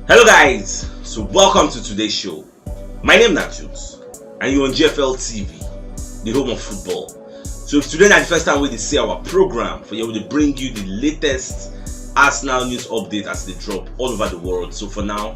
Hello guys, so welcome to today's show. My name is CHUKS and you're on GFL TV, the home of football. So if today is the first time we see our program, for you to bring you the latest Arsenal news update as they drop all over the world. So for now,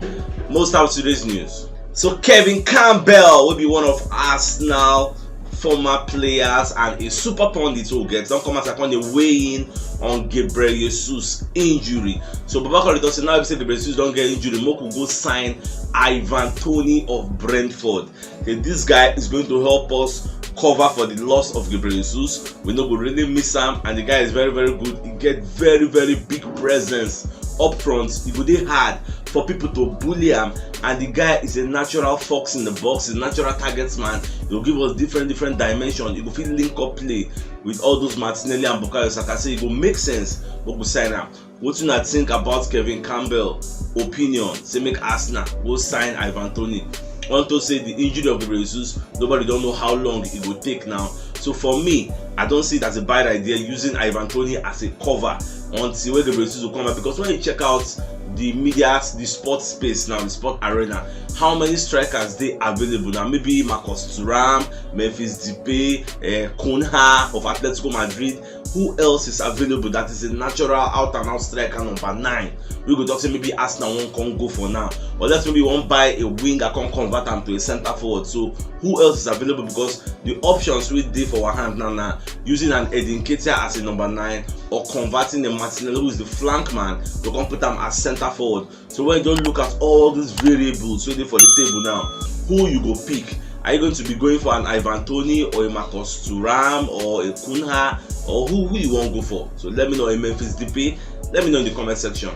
most of today's news. So Kevin Campbell will be one of Arsenal former players and a super pundit who gets don't come out upon the weigh in on Gabriel Jesus injury. So Babakari does now say Gabriel Jesus don't get injured, Moku go sign Ivan Toney of Brentford. Okay, this guy is going to help us cover for the loss of Gabriel Jesus. We know we really miss him, and the guy is very good. He get very big presence up front. It would be hard for people to bully him, and the guy is a natural fox in the box, a natural targets man. He will give us different dimensions. He will feel link up play with all those Martinelli and Bukayo Saka. Say it will make sense. But we sign him. What do you think about Kevin Campbell opinion? Say make Arsenal go sign Ivan Toney. Want to say the injury of Gabriel Jesus, nobody don't know how long it will take now. So for me, I don't see it as a bad idea using Ivan Toney as a cover until when Gabriel Jesus will come out, because when you check out the media, the sports space now, the sport arena, how many strikers they available now? Maybe Marcus Thuram, Memphis Depay, Cunha of Atletico Madrid. Who else is available that is a natural out and out striker number 9? We could talk say maybe Arsenal won't come go for now, or let's maybe won't buy a winger, can convert them to a centre forward. So who else is available? Because the options we did for our hand now using an Edin Ketia as a number 9 or converting a Martinelli who is the flank man to come put them as centre forward. So when you don't look at all these variables waiting for the table now, who you go pick? Are you going to be going for an Ivan Toney or a Marcus Thuram or a Cunha, or who you want to go for? So let me know in Memphis Depay. Let me know in the comment section.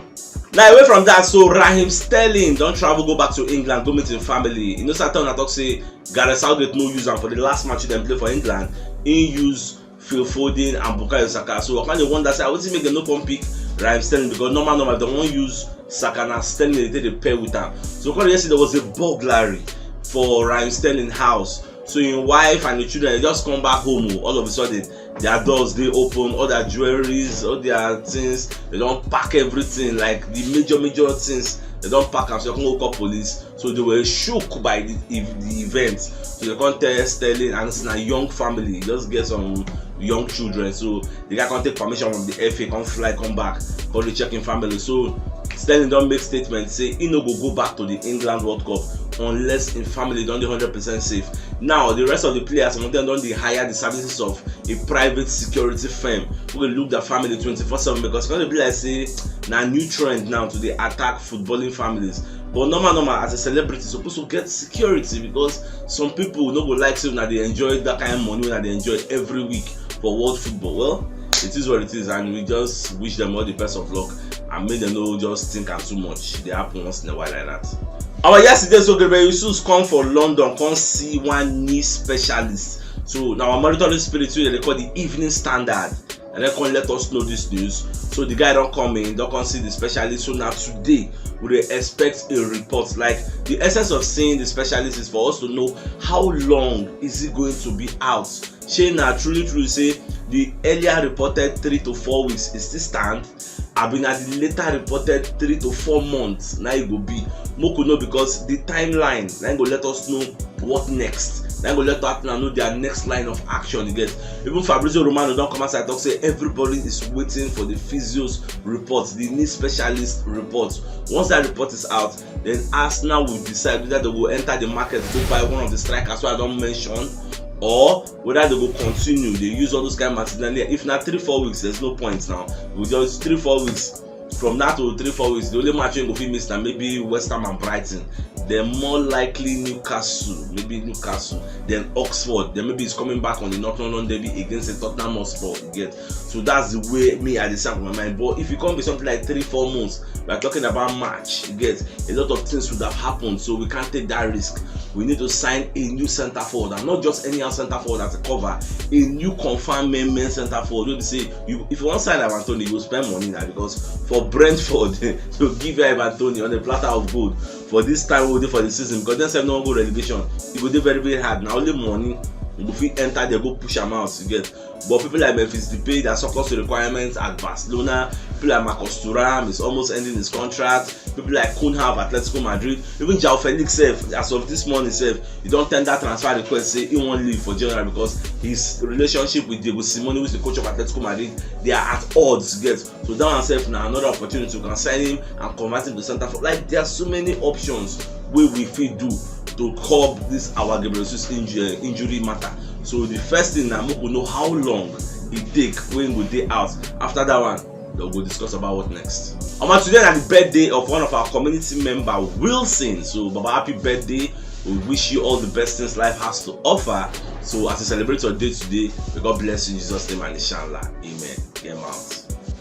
Now away from that, so Raheem Sterling don't travel go back to England, go meet his family. You know, Satan talk say Gareth Southgate no use, and for the last match they play for England, he use Phil Foden and Bukayo Saka. So I kind of wonder, say, I would make them no come pick Raheem Sterling, because normal they won't use Saka and Sterling, they pair with them. So yesterday there was a burglary for Raheem Sterling house. So his wife and the children, they just come back home. All of a sudden, their doors they open, all their jewelries, all their things. They don't pack everything, like the major things. They don't pack them. So they can't call police. So they were shook by the event. So they can't tell Sterling, and it's a young family. Just get some young children. So they can't take permission from the FA, can't fly, come back, call the checking family. So Sterling don't make statements say he no go back to the England World Cup unless in family don't be 100% safe. Now the rest of the players, some of them don't hire the services of a private security firm who will look their family 24/7, because it's going to be like say now new trend now to the attack footballing families. But normal as a celebrity supposed to get security, because some people no go like say that they enjoy that kind of money that they enjoy every week for world football. Well, it is what it is, and we just wish them all the best of luck and make them know just think too much. They happen once in a while like that. Our yesterday, so Gabriel Jesus come for London, come see one knee specialist. So now our monitoring spirit, they call the Evening Standard, and they can let us know this news. So the guy don't come in, don't come see the specialist. So now today we expect a report. Like the essence of seeing the specialist is for us to know how long is he going to be out. Shayna truly say the earlier reported 3 to 4 weeks is still stand. I've been at the later reported 3 to 4 months. Now it will be Moku know, because the timeline now go let us know what next. Now go let us know their next line of action. You get even Fabrizio Romano don't come outside talk say everybody is waiting for the physio's report, the knee specialist report. Once that report is out, then Arsenal will decide whether they will enter the market to buy one of the strikers who I don't mention, or whether they will continue. They use all those kind of Martinelli. If not 3-4 weeks, there's no point now. We just 3-4 weeks. From that to 3-4 weeks, the only match you go fit miss now maybe West Ham and Brighton. They're more likely Newcastle, then Oxford. Then maybe it's coming back on the North London derby against the Tottenham Hotspur. You get, so that's the way me I decide for my mind. But if it come be something like 3-4 months, we're talking about March. You get, a lot of things would have happened, so we can't take that risk. We need to sign a new centre forward, and not just any other centre forward as a cover. A new confirmed main centre forward. We say if you want to sign Ivan Toney, you will spend money now, because for Brentford to give you Ivan Toney on a platter of gold for this time we'll do for the season, because then say no go relegation, it will be very hard. Now only money if we enter they go push him out, you get. But people like Memphis Depay, that surplus to requirements at Barcelona. People like Marcus Thuram is almost ending his contract. People like Kunha of Atletico Madrid, even João Felix as of this morning he don't tender transfer request, say he won't leave for January because his relationship with Diego Simeone, who is the coach of Atletico Madrid, they are at odds, get. So that one now another opportunity to can sign him and convert him to center for. Like there are so many options where we fit do to curb this our Gabriel Jesus injury matter. So the first thing now, we will know how long it take when we day out. After that one, then we'll discuss about what next. Today is the birthday of one of our community member, Wilson. So Baba, happy birthday. We wish you all the best things life has to offer. So as you celebrate your day today, may God bless you in Jesus' name and inshallah. Amen. Get him out.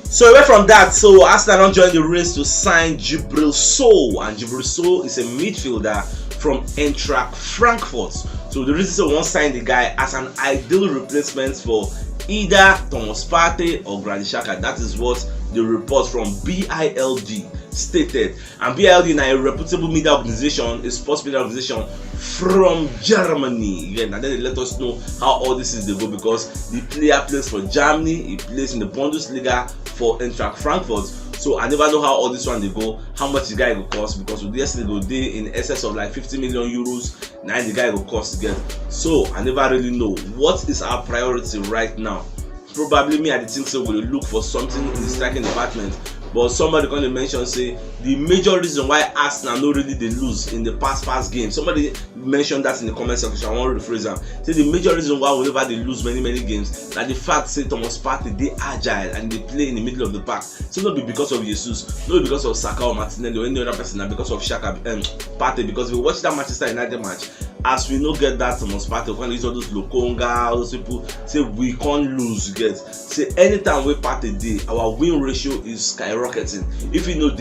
So away from that, so Arsenal don't join the race to sign Gabriel Jesus, and Gabriel Jesus is a midfielder from Eintracht Frankfurt. So the reason we want to sign the guy as an ideal replacement for either Thomas Partey or Granit Xhaka. That is what the report from BILD stated. And BILD is a reputable media organization, a sports media organization from Germany. Again, and then they let us know how all this is they go, because the player plays for Germany, he plays in the Bundesliga for Eintracht Frankfurt. So I never know how all this one they go, how much the guy will cost, because with yesterday go day in excess of like 50 million euros. Now the guy will cost again. So I never really know what is our priority right now. Probably me, I think so. We'll look for something in the striking department. But somebody going to mention say the major reason why Arsenal no really they lose in the past games. Somebody mentioned that in the comment section. I want to rephrase them. Say the major reason why whenever they lose many games, that the fact say Thomas Partey they agile and they play in the middle of the park. So not be because of Jesus, not because of Saka or Martinelli or any other person, not because of Xhaka Partey. Because we watch that Manchester United match, as we no get that Thomas Partey, we can't use all those Lokonga, all those people say we can't lose. Get say anytime we Partey day, our win ratio is skyrocketing. If you know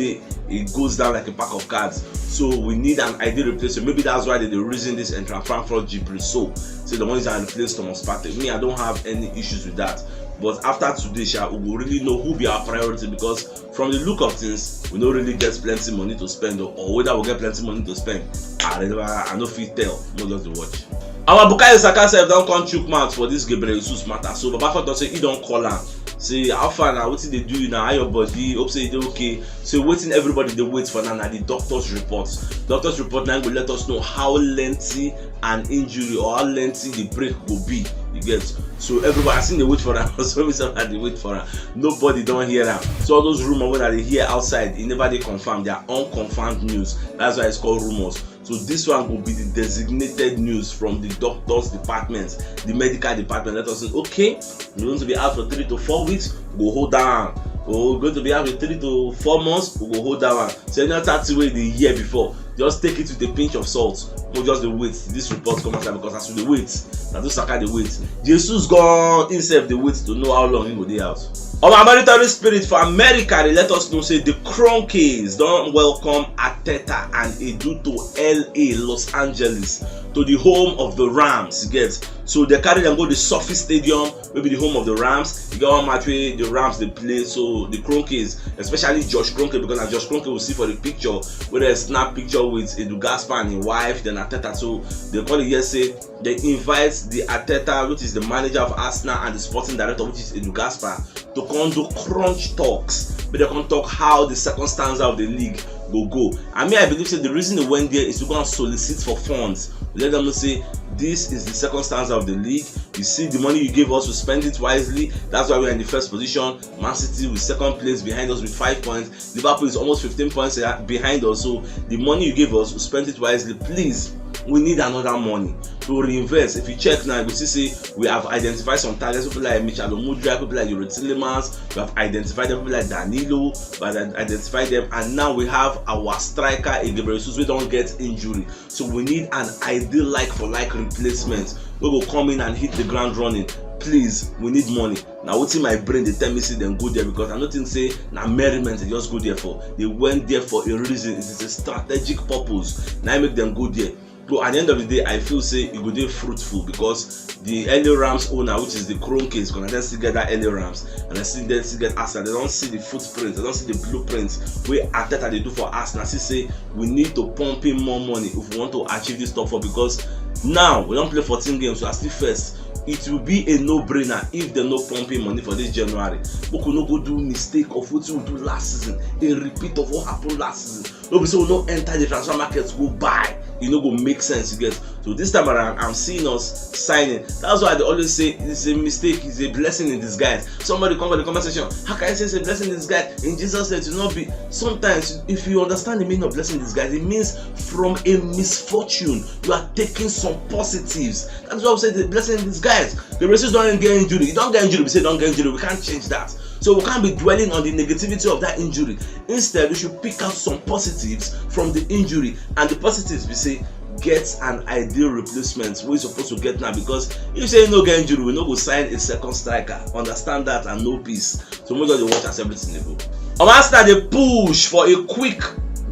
it goes down like a pack of cards. So we need an ideal replacement. Maybe that's why they're raising this Eintracht Frankfurt Gabriel Jesus. So the ones that replace Thomas Partey. Me, I don't have any issues with that. But after today, we will really know who be our priority, because from the look of things, we don't really get plenty money to spend, or whether we get plenty money to spend. I no fit tell. No just the watch. Our Bukayo Saka self don't come chook mouth for this Gabriel Jesus matter. So Baba Foto say he don't call am. Say how far now, what they do now, how your body, hope say they okay. So waiting everybody they wait for now the doctor's report. Doctor's report now will let us know how lengthy an injury or how lengthy the break will be. You get, so everybody I seen they wait for her. So they wait for her. Nobody don't hear her. So all those rumors that they hear outside, it never they confirm. They are unconfirmed news. That's why it's called rumors. So this one will be the designated news from the doctor's department, the medical department. Let us say, okay, you're going to be out for 3 to 4 weeks, go hold down. We're going to be out for 3 to 4 months, we go hold down. So you're not 30 way the year before. Just take it with a pinch of salt. Not just the wait. This report comes out because as to the wait, that those Saka the wait. Jesus gone himself the wait to know how long he will be out. Our military spirit for America, they let us know say the Kroenkes don't welcome Arteta and Edu to LA, Los Angeles, to the home of the Rams. You get, so they carry them go to the Sophie Stadium, maybe the home of the Rams. You get one match where the Rams they play. So the Kroenkes, especially Josh Kroenke, because Josh Kroenke will see for the picture where they snap picture with Edu Gaspar and his wife, then Arteta. So they call it yesterday. They invite the Arteta, which is the manager of Arsenal, and the sporting director, which is Edu Gaspar, to come do crunch talks. But they can talk how the second stanza of the league will go. I mean, I believe that the reason they went there is to go and solicit for funds. Let them know say this is the second stanza of the league. You see the money you gave us, we spend it wisely. That's why we're in the first position. Man City with second place behind us with 5 points. Liverpool is almost 15 points behind us. So the money you gave us, we spend it wisely. Please, we need another money to reinvest. If you check now, you see we have identified some targets. People like Mudryk, people like Tillemans. We have identified them, people like Danilo. We have identified them, and now we have our striker Gabriel Jesus. We don't get injury, so we need an ideal like-for-like replacement. We will come in and hit the ground running. Please, we need money. Now what's in my brain, they tell me see them go there, because I don't think say na merriment they just go there for. They went there for a reason. It is a strategic purpose. Now I make them go there. So at the end of the day, I feel say it will be fruitful, because the LA Rams owner, which is the Kroenkes, gonna then still get that LA Rams, and then still get Arsenal. They don't see the footprints, they don't see the blueprints where Arteta they do for Arsenal. They say we need to pump in more money if we want to achieve this top 4, because Now we don't play 14 games, we are still first. It will be a no-brainer if they no pumping money for this January. But we no go do mistake of what we do last season, a repeat of what happened last season. No, we say we no enter the transfer market, go buy. It no go make sense, you get. So this time around, I'm seeing us signing. That's why they always say it's a mistake, it's a blessing in disguise. Somebody come for the conversation. How can I say it's a blessing in disguise? In Jesus' name, it will not be. Sometimes, if you understand the meaning of blessing in disguise, it means from a misfortune, you are taking some positives. That's why we say the blessing in disguise. The races don't get injury. You don't get injury, we say don't get injury. We can't change that. So we can't be dwelling on the negativity of that injury. Instead, we should pick out some positives from the injury. And the positives, we say, get an ideal replacement. We're supposed to get now, because if you say no get injury, we no go sign a second striker. Understand that, and no peace. So we just watch as everything they go. Arsenal they push for a quick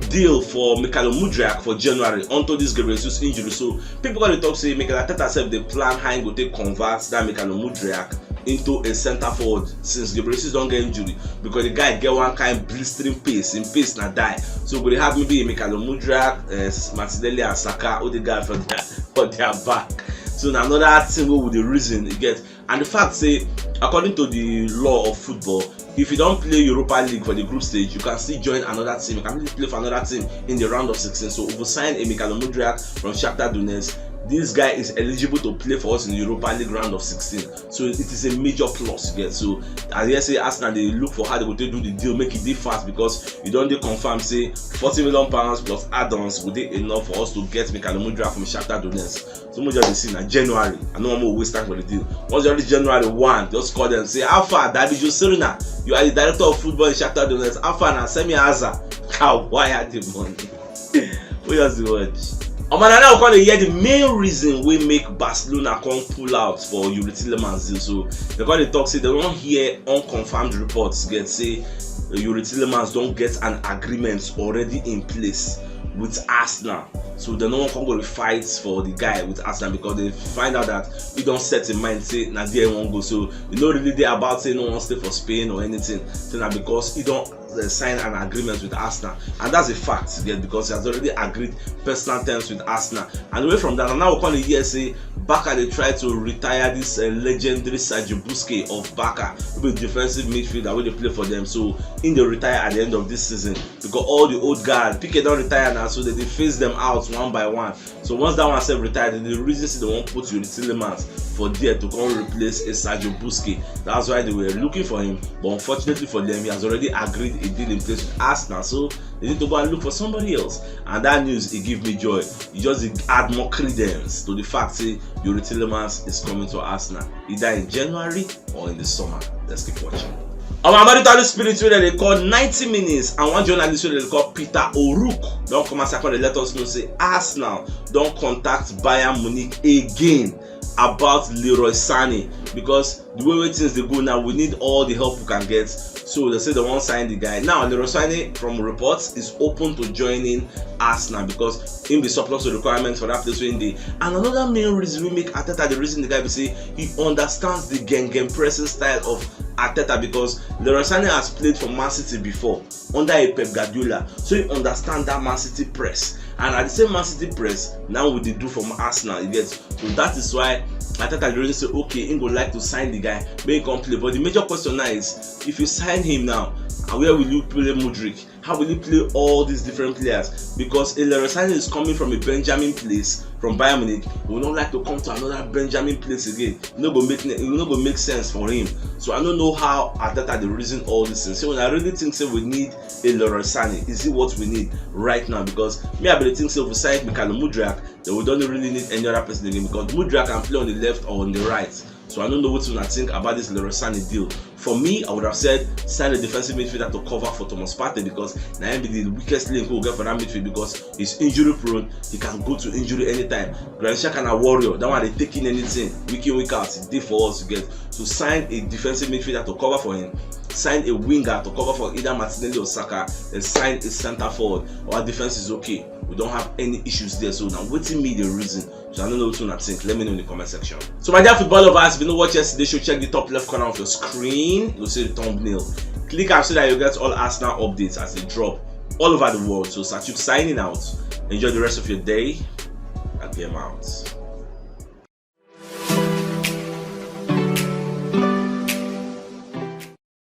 deal for Mudryk for January onto this Gabriel Jesus injury. So people gonna talk say Mikel Arteta said they plan how he go take convert that Mudryk into a center forward since Gabriel Jesus don't get injury, because the guy get one kind blistering pace, in pace na die. So we have maybe Mudryk, Martinelli and Saka, all the guys for their back. So now another thing with the reason you get, and the fact say according to the law of football, if you don't play Europa League for the group stage, you can still join another team. You can really play for another team in the round of 16. So if we sign a Mudryk from Shakhtar Donetsk, this guy is eligible to play for us in the Europa League round of 16. So it is a major plus you get. So as I say, Arsenal they look for how they will do the deal, make it fast, because you don't confirm say £40 million plus add-ons would be enough for us to get Mudryk from Shakhtar Donetsk. So much of the scene in January. I know I'm going to waste time for the deal. Once you're January 1, just call them, say, how far, Daddy Joserina, you are the director of football in Shakhtar Donetsk. How far now? Send me Aza. Why the money? We just the watch. Now we're going to hear the main reason we make Barcelona come pull out for Yuri Tielemans deal. So they're going to talk, say they don't hear unconfirmed reports get say Yuri Tielemans don't get an agreement already in place with Arsenal. So they no one can go to fight for the guy with Arsenal, because they find out that he don't set in mind say na there won't go. So you know really there about say no one stay for Spain or anything. So now because he don't sign an agreement with Arsenal, and that's a fact again, because he has already agreed personal terms with Arsenal. And away from that, and now we're going to hear say Barca they try to retire this legendary Sergio Busquets of Barca, who be defensive midfielder where they play for them. So in the retire at the end of this season, because all the old guys Piqué don't retire now, so they phase them out one by one. So once that one self retired, the reason they won't put Yuri Tielemans for there to come replace a Sergio Busquets. That's why they were looking for him, but unfortunately for them, he has already agreed a deal in place with Arsenal. So they need to go and look for somebody else. And that news, it gives me joy. It just add more credence to the fact that Yuri Tielemans is coming to Arsenal either in January or in the summer. Let's keep watching. Our marital spirit where they call 90 minutes, and one journalist where they call Peter O'Rourke don't come and second, they let us know say Arsenal don't contact Bayern Munich again about Leroy Sané, because the way things they go now, we need all the help we can get. So they say they won't sign the guy. Now Leroy Sané, from reports, is open to joining Arsenal because him be surplus to requirements for that place in the. And another main reason we make Arteta the reason the guy be say he understands the gang pressing style of Arteta, because Leroy Sané has played for Man City before under a Pep Guardiola, so he understands that Man City press. And at the same Man City press, now we do from Arsenal, you get. So that is why Arteta really say, okay, he would like to sign the guy, make him play. But the major question now is, if you sign him now, where will you play Mudryk? How will you play all these different players? Because Leroy Sané is coming from a Benjamin place from Bayern Munich. He would not like to come to another Benjamin place again. It will not go make sense for him. So I don't know how Arteta the reason all these things. So when I really think we need a Leroy Sané, is it what we need right now? Because me I really think if we sign Mudryk, then we don't really need any other person again, because Mudryk can play on the left or on the right. So I don't know what to think about this Leroy Sané deal. For me, I would have said sign a defensive midfielder to cover for Thomas Partey, because now be the weakest link we'll get for that midfield, because he's injury prone. He can go to injury anytime. Granit Xhaka and a warrior. That one they taking anything week in week out. It's day for us to get. So sign a defensive midfielder to cover for him. Sign a winger to cover for either Martinelli or Saka. Then sign a centre forward. Our defense is okay. We don't have any issues there. So now waiting me the reason. So I don't know what to think. Let me know in the comment section. So my dear football lovers, if you know what yesterday show, check the top left corner of your screen. You'll see the thumbnail. Click and so that you get all Arsenal updates as they drop all over the world. So CHUKS signing out. Enjoy the rest of your day and game out.